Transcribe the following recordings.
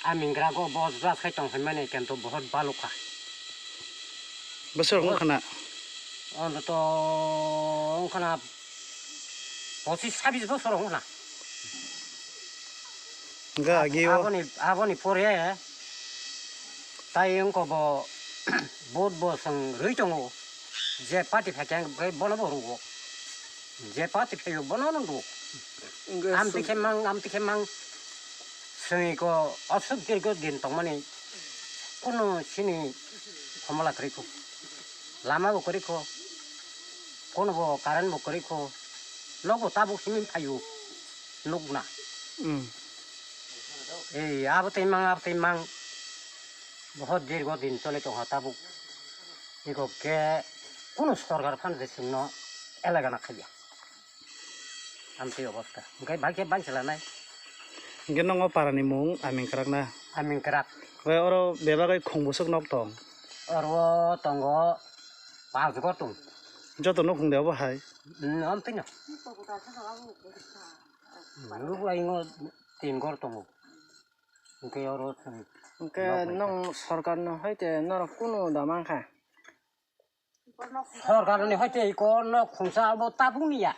Amingrago bos ras khai tong phimane ken to bahut balu kha. Besar ngong khana. On to khana bosi sabis bosor ngona. Enggak agio. Aboni pore tai ko bo bot bo sang rui tong je party phakang gai bono bo rugo. Je party phayo bono no do. Am tikhe mang sing ko asuk ko din tong mani kono sini hamala kari ko lama bo kari ko kono bo karan bo kari ko logo tabu simin phayo nugna अब तई मांग बहुत दीर्घ दिन चले तो हताबु इको के कोनो सरकार फान दे सिंनो एलागा ना खाया आमते अवस्था ओंखाय भागे बानसला नाय Genong parani mung aming kerak na. आमिं कराक Kaya oro bebagai khongbosok nok tong. अरवो तंगो पाजगो तुम Joto nok khong dewa hai. नम तिनो लुगु आइङो तीन घर तंगो ओंखाय अरो Ke nong sarkar no haite nor kuno damang kha. सरकारनि हयते इको न खुंसा बो ताबुनिया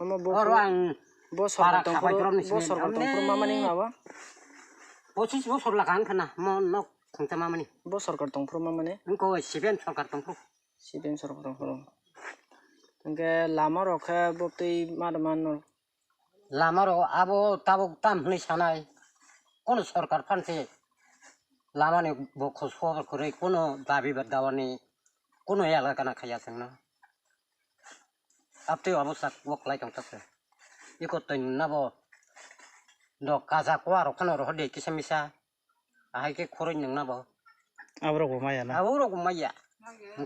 Ama bo अरो आं bo sarkar tong pro mama ning nawa. पचिस बोसोर लागां खाना म न खुंसा मामानि Bo sarkar tong pro mama ne. इनको सिबेन सरकार तंगो Siben sarkar tong pro. Ke lama ro kha bo tei madman no. लामारो अब ताबो ताम नै सानाय कोन सरकार फानसे लामानि बखो सबर करे कोनो दाबि दावानि कोनो याला काना खाया संना अब ते अवस्था वक लाइक तसे इको तै नबो द काजा क्वारो खानो रो दे किसमिसा आहाय के खरै नों नबो Abro ko maya na. आवरो गुमाया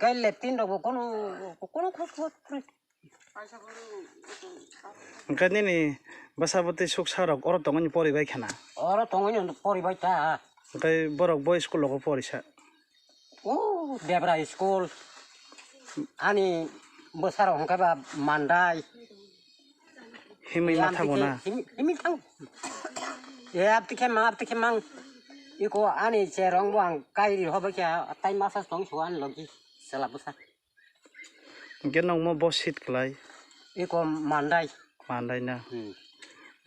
गाय लेतिन दबो कोनो कोनो खो Kan ini basaboti suksarok oro tongani pori bai khana. अर तंगनि परिबायता Kai borok boy school logo porisa. ओ देब्रा स्कुल आनी बोसाराव हंखाबा मान्दाय Himi mata bona. हिमि थां ए आपतिखे मां इको आनी चेरंग वां काइरि हबके ताइ मासा सं सुआन लगी सलाबसा Genong mo bosit klai. इको मान्दाय Mandai na.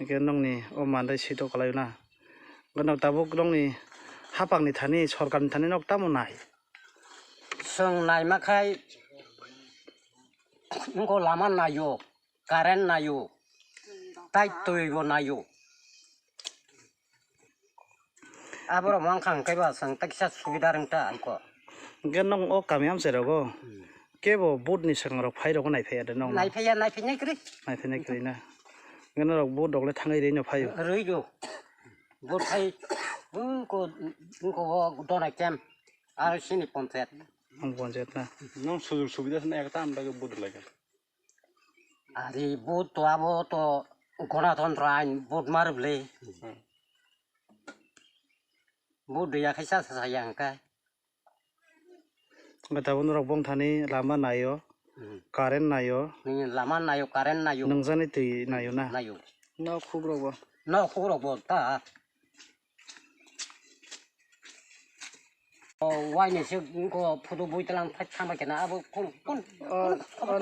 Genong ni o mandai sito klai na. Genong tabuk dong ni hapang ni thani sarkar ni thani nok tamo nai. जों नायमाखाय इनको लामा नायो कारेन्ट नायो ताइ तयबो नायो आबरो मांखां काइबा जों ताकिसा सुबिदा रोंता eco Genong o kamiam serogo. Kebo bud ni sangrok phai rogo nai phaya de nong. नायफैनाय करि Nai phai kri na. Genong rok bud dogle thangai re no phayo. रैजो बुथाय इनको दनाय केम आरो सिनि panchayat Ang bonjet na. Nong sujuk subida sana ekta amda ke bodoh lagi. आरि बुथ तो आबो तो गणतन्त्र आइन बुथ मारबले बुथ दैया खायसा साया हंका Gatabun rok bong thani lama nayo. Karen nayo. नि लामा नायो कारेन्ट नायो Nungjani tui nayo na. नायो No khubro bo. न खबर बता वाइनेसो इनको फटो बुइतलां फाइ थांबायकेना आबो कोन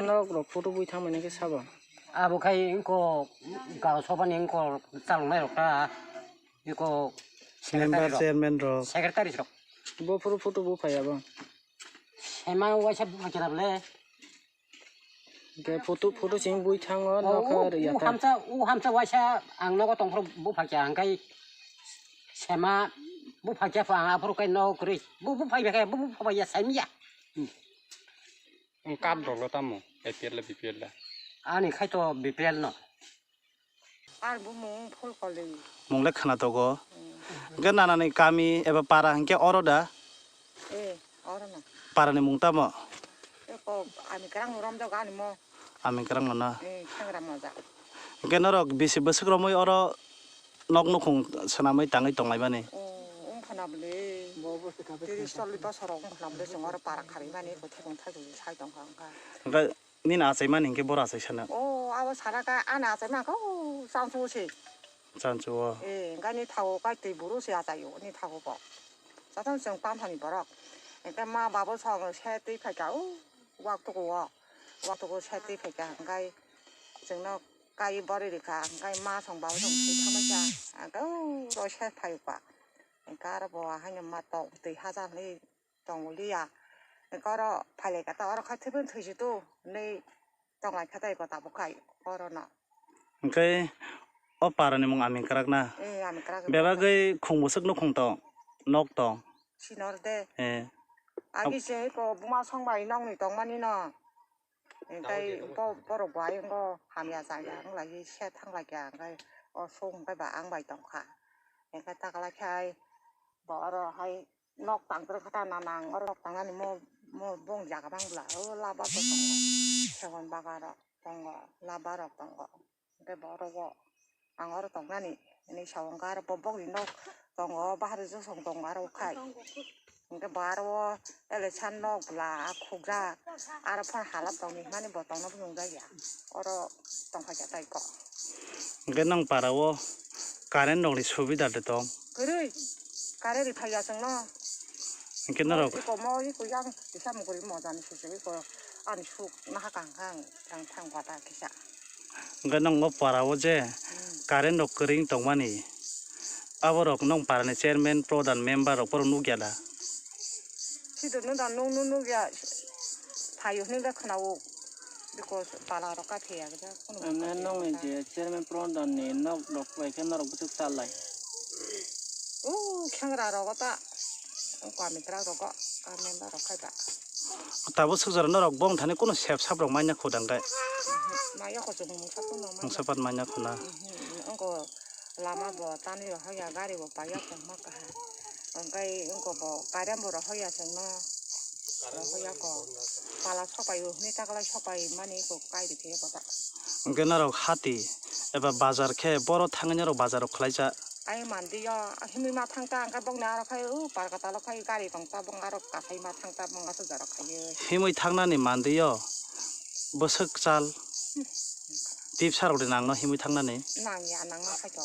No ro photo bui thang mane ke sabo. आबो खाय इनको गाव सभानि इनको चालंनाय रक्ता इको Member chairman rok. सेक्रेटारि रक Bo photo bo phaya bo. सेमा वाइसा बुइकेनाबले Ke photo sing bui thang no kha re ya ta. हामचा वाइसा आंनाव तंफ्र बुफाके आंगाय सेमा बुफाके फा आफोरखाय नौकरी बुफायबाय बुफाबाया साइमिया Kap dolo tamu, EPL lah BPL lah. आनि खायथ बिपिएल न Ar bo mong phol khole. Mungle khana togo. Gen nanani kami eba para hingke oro da. Ora na. Para ni mungta mo. Ko ami krang ram da gan mo. Amin kerang mana. Changram ma ja. Gen orok bisi besok romoy oro nok nukung senamai tangai tongai bani. khana bele bo bo ka be. Tiri soli to sorong khlam de song ora para khari mani ko thekong thai du sai tong khang ka. Ga ni na asai mani hingke bora asai sana. Awa saraka ana sa na ko sang su chi. 잔주어. 예, 그러니까 니 타고 갈 때 무릇이 하다요. 니 타고 봐. 자동차 빰판이 버럭. 그러니까 마 마법성을 새띠 패가 왁도고 새띠 패가 그러니까 정말 까이 버리니까 그러니까 마 성바성 피타마자 그러니까 로새 파이과 그러니까 알아보 하냐 마또 또 하자니 동리야 그러니까 팔레가 또 알아 같으면 드지도 네 동안 가다 이거 다 볼까요? 어러나 Oke, parani mong aming karak na. 예, 아미 그러고 Beba gay kung musik no kung tong, nok tong. 신어데 Eh, 아기 제 이거 무마 성바이 나오니 동만이나 그러니까 버로 봐요 거 하면 자야 라이 새 탕라게 그 송 cái bà ăn bài tổng khả cái ta cái khai bỏ rồi hay nóc tặng cái ta nàng ở nóc tặng anh mua bông giả cái băng là la ba cái tổng theo con ba cái đó tổng la ba đó tổng cái bỏ rồi ăn ở tổng anh này sau cái đó bông thì nóc tổng ba rồi cho xong tổng ở khai cái 바로 엘레 찬노 블라 코자 아라판 할랍 동이 많이 보통 너 용자야 어러 동하자 다이거 cái nong parawo, karen nong li subi dar de tong. 그래 가래리 파야성노 Cái nó rok, 이거 뭐 이거 양 이삼 거리 뭐 잔이 수수 이거 아니 쑥 나강강 장탕 바다 기사 cái nong mo parawo je, karen nok kering tong mani. Abo rok nong parani chairman, prodhan member rok poro nu gyala. 시도는다 농농농이야 파요는데 크나오 이거 발아로 카페야 그죠 Nên nông này chỉ chairman prodhan này nó đọc về cái nó đọc bút sa lại. 오 캬라로 거다 과미트라로 거 멤버로 카이다 Tabo sukjar no rok bong thani kono sep sap rok manya khudang gai. 마야 거좀 뭉쳤고 너무 Mungsapat manya khuna. 응거 라마 뭐 단위로 하야 가리 뭐 바야 막가 응가이 응거 뭐 가렴으로 하야 정말 하야 거 발라 쳐봐요 니다가라 쳐봐요 많이 이거 가이리 되게 거다 Cái nó rok hati, eba bazar ke boro thanganya rok bazar rok khlaija. 아이 만디야 힘이 마 탕다 안가 봉나로 가요 바가다로 가요 가리 동다 봉가로 가사이 마 탕다 봉가서 저러 가요 Himui thangnani mandiyo, bosok chal. Tip sarok de nangno himui thangnani. 낭이야 낭마 하죠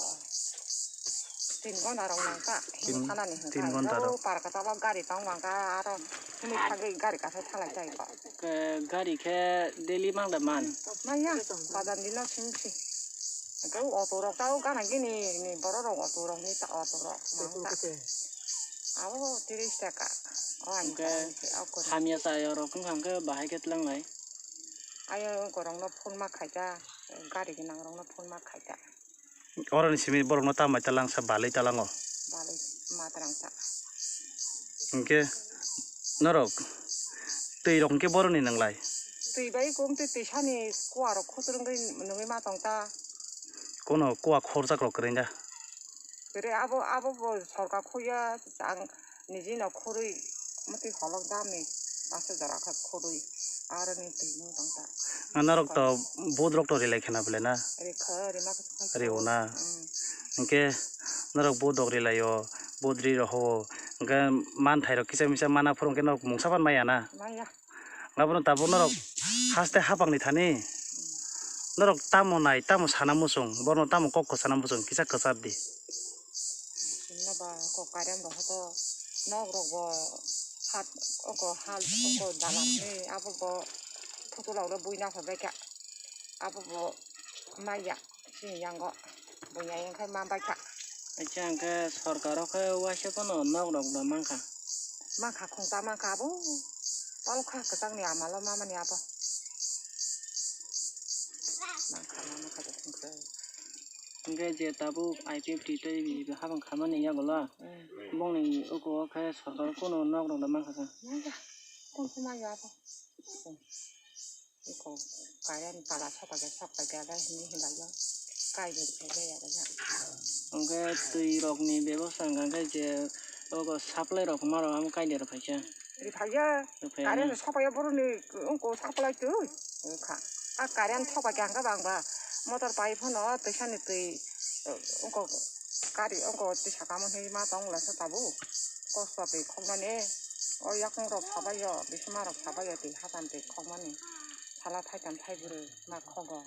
딘건 나랑나가 힘 하나니 딘건 다로. 바가다로 가리 동왕가 알아 힘이 타게 가리 가서 탈라자 이거 Cái gari cái daily mang đợt màn. 마야 바단디나 심시 그 어도로 따고 가는 게니 버러로 어도로 니다 어도로 망다 아우 디리스타가 아니 Cái 아고 ham ya sai rồi cũng hàng cái bài cái lăng này. 아유 거랑나 폰마 카자 가리 기낭랑나 폰마 카자 Orang simi borok no tamai talang sa balai talango. 발이 마드랑사 Ke norok tei rok ke boroni nanglai. 뚜이바이 꼼뚜 뚜샤니 꾸아로 코드는 거 능이 마동다 Kono kwa khorjak rok krenja. 그래 아버 뭐 설가 코야 장 니지나 코르이 뭐티 헐렁다미 마스자라 카 코르이 아르니 띠는 동다 Anarok to bod rok to relai khena blena. 리 커리 마크 Riona. Ke norok bod rok relai yo, bodri ro ho. Ga man thai rok kisa misa mana phorong ke norok mungsapan maya na. 마야 Ngabon tabo norok haste hapang ni thani. Norok tamo nai tamo sana musung, borno tamo kokko sana musung kisa kasardi. 나봐 고 가렴도 하도 너그러고 핫 어거 달람네 아버고 토토라로 보이나 서베까 아버고 마야 신양거 뭐냐 양 만바까 Cái trang cái sarkar cái washa có nó đọc đợt mang cả. 마카 콩따 마카보 빨카 그상니 아말로 마마니 아버 마카 마카도 콩따 Cái gì tabu IPFT đây vì haben khám này ya gọi bông này ở có cái sarkar có nó đọc đợt mang cả. 마야 콩쿠마야 아버 이거 가련 발라 섞어게 라 힘이 힘다요 가이드 되게야 되냐 Cái tùy rọc này bé bác sang cái gì ở có supply rọc mà rồi am cái gì rồi phải chưa? 우리 봐야 가련 섞어야 버르니 그 섞어라 또 가. 아 가련 섞어게 안 가방봐 모터 파이프너 뜨샤니 뜨이 그 가리 뜨샤가면 해마 동라서 다부 고스톱이 콩만에 약공로 잡아요 미스마로 잡아야 돼 하단데 콩만에 살라 타이탄 타이브를 막 커고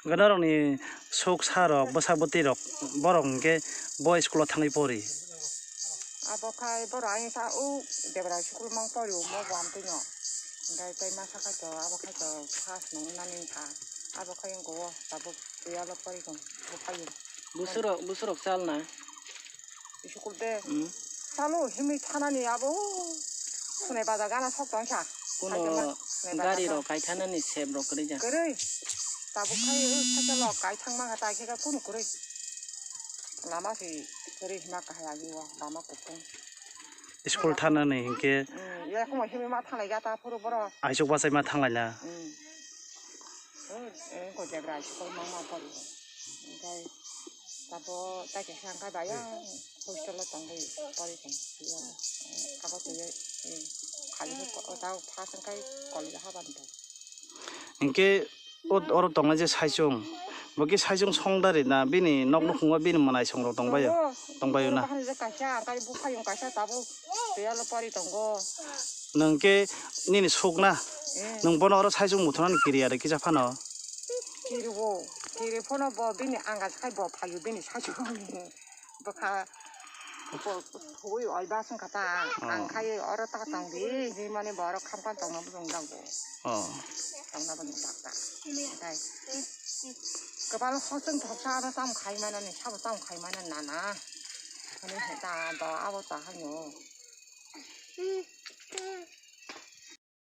Gana rong ni sok sarok basa butirok borong ke boy school thangai pori. Abo kai boro aing sa u debra school mang pori mo bam tu nyo. Dai tai ma sa ka to abo kai to pass nong nanin ta. Abo kai ngo tabu ya lo pori kong bo kai. Busrok sal na. School de salu himi thanani abo sunai bada gana sok tong sha. Kuno gari ro kai thana ni seb ro kri ja. Kere tabu kai sa ka lo kai thang ma ka ta ke ka kun kure. Lama si kere hima ka ya gi wa lama ko pung. School thana ni ke Ya ko mo himi ma thang lai ga ta puru boro. aisok basai ma thangai la. Ko debra school mang ma pori. Dai tabu ta ke sang ka ba ya hostel la tang dai pori kong. Ya ka ba tu ye kali ko ta pasan kai koli ha ban do. Ke oro tonga je saisung. Bagi saisung songdari na bini nok khungwa bini manai songrok tongbayo. Tongbayo na. Kan je ka sha kai bu phayung ka sha tabu ya lo pori tonggo. Nang ke nini sokna. Nang bono oro saisung mutonan kiri ada kisa pano. Kirigo kiri phono bo bini anga kai bo phayu bini saisung ni. Baka bo hui oi ba sung kata ang kai oro ta tang bi ni mane bo oro kham kan tong na bu dong dang bo. Tong na bu dong ta. Dai. Kepala hosen thok sa na tam khai mana ni sa tam khai mana na na. Ani ta do abo ta ha nyo.